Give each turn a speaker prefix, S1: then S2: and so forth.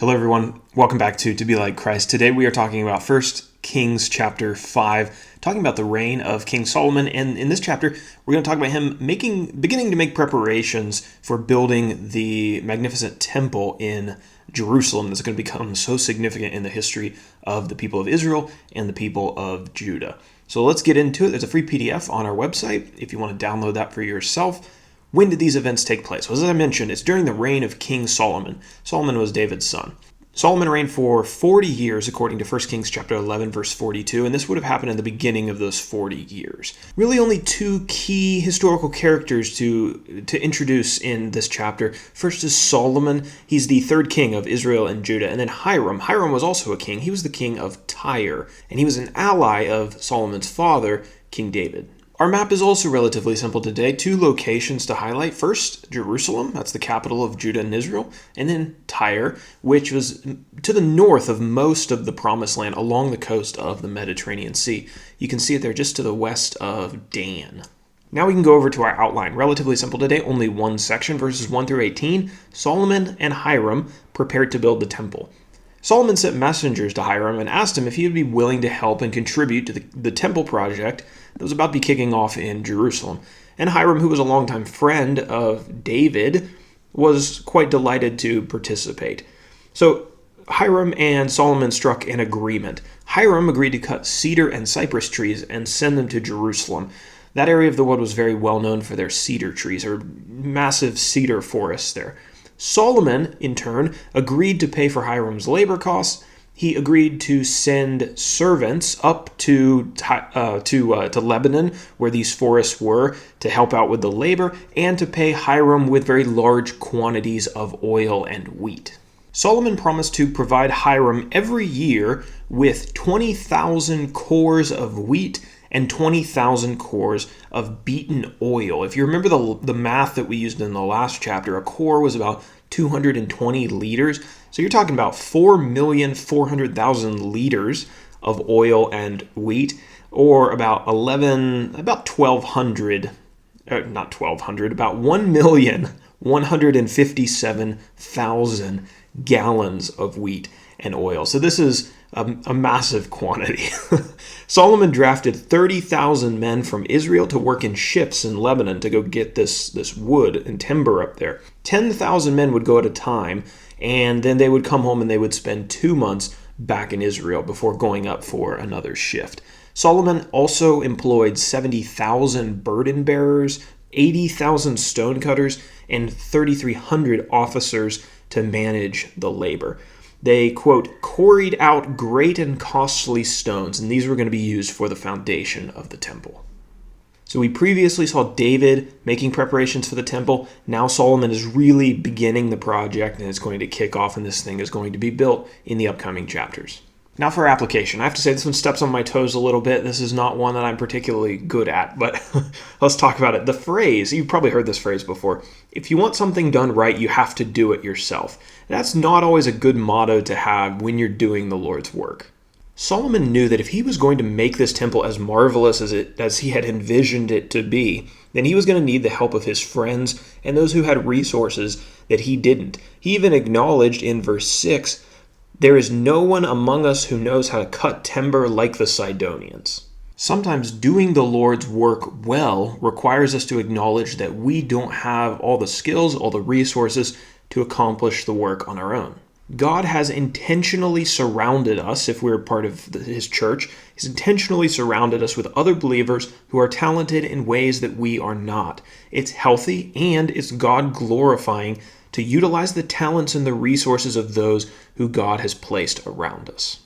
S1: Hello everyone, welcome back to Be Like Christ. Today we are talking about 1 Kings chapter 5, talking about the reign of King Solomon, and in this chapter we're going to talk about him beginning to make preparations for building the magnificent temple in Jerusalem that's going to become so significant in the history of the people of Israel and the people of Judah. So let's get into it. There's a free PDF on our website if you want to download that for yourself. When did these events take place? Well, as I mentioned, it's during the reign of King Solomon. Solomon was David's son. Solomon reigned for 40 years, according to 1 Kings chapter 11, verse 42, and this would have happened in the beginning of those 40 years. Really only two key historical characters to introduce in this chapter. First is Solomon. He's the third king of Israel and Judah. And then Hiram. Hiram was also a king. He was the king of Tyre, and he was an ally of Solomon's father, King David. Our map is also relatively simple today. Two locations to highlight. First, Jerusalem, that's the capital of Judah and Israel, and then Tyre, which was to the north of most of the Promised Land along the coast of the Mediterranean Sea. You can see it there just to the west of Dan. Now we can go over to our outline. Relatively simple today, only one section, verses 1 through 18. Solomon and Hiram prepared to build the temple. Solomon sent messengers to Hiram and asked him if he would be willing to help and contribute to the temple project that was about to be kicking off in Jerusalem. And Hiram, who was a longtime friend of David, was quite delighted to participate. So Hiram and Solomon struck an agreement. Hiram agreed to cut cedar and cypress trees and send them to Jerusalem. That area of the world was very well known for their cedar trees, or massive cedar forests there. Solomon, in turn, agreed to pay for Hiram's labor costs. He agreed to send servants up to Lebanon, where these forests were, to help out with the labor, and to pay Hiram with very large quantities of oil and wheat. Solomon promised to provide Hiram every year with 20,000 cores of wheat and 20,000 cores of beaten oil. If you remember the math that we used in the last chapter, a core was about 220 liters. So you're talking about 4,400,000 liters of oil and wheat, or about 1,157,000 gallons of wheat and oil. So this is a massive quantity. Solomon drafted 30,000 men from Israel to work in ships in Lebanon to go get this wood and timber up there. 10,000 men would go at a time, and then they would come home and they would spend 2 months back in Israel before going up for another shift. Solomon also employed 70,000 burden bearers, 80,000 stone cutters, and 3,300 officers to manage the labor. They, quote, quarried out great and costly stones, and these were going to be used for the foundation of the temple. So we previously saw David making preparations for the temple. Now Solomon is really beginning the project, and it's going to kick off, and this thing is going to be built in the upcoming chapters. Now for application. I have to say this one steps on my toes a little bit. This is not one that I'm particularly good at, but let's talk about it. The phrase, you've probably heard this phrase before, if you want something done right, you have to do it yourself. That's not always a good motto to have when you're doing the Lord's work. Solomon knew that if he was going to make this temple as marvelous as he had envisioned it to be, then he was going to need the help of his friends and those who had resources that he didn't. He even acknowledged in verse 6, "There is no one among us who knows how to cut timber like the Sidonians." Sometimes doing the Lord's work well requires us to acknowledge that we don't have all the skills, all the resources to accomplish the work on our own. God has intentionally surrounded us, if we're part of His church, He's intentionally surrounded us with other believers who are talented in ways that we are not. It's healthy and it's God glorifying to utilize the talents and the resources of those who God has placed around us.